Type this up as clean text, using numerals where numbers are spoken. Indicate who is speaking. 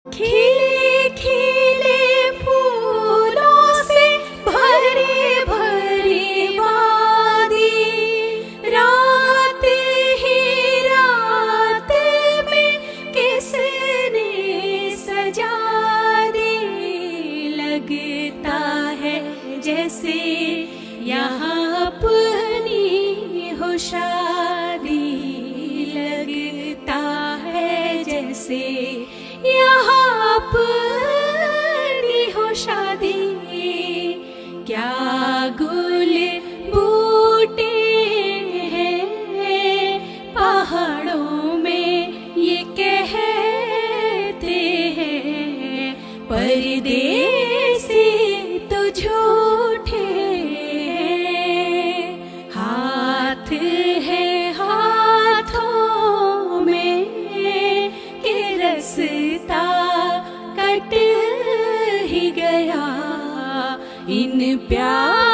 Speaker 1: खिले खिले फूलों से भरी भरी वादी, रात ही रात में किसने सजा दी। लगता है जैसे यहाँ अपनी हो शादी, लगता है जैसे यहाँ अपनी हो शादी। क्या गुल बूटे हैं पहाड़ों में ये कहते हैं, परदेसी तो झूठे हैं। हाथ है हाथों में के रस्ता कट ही गया इन प्यार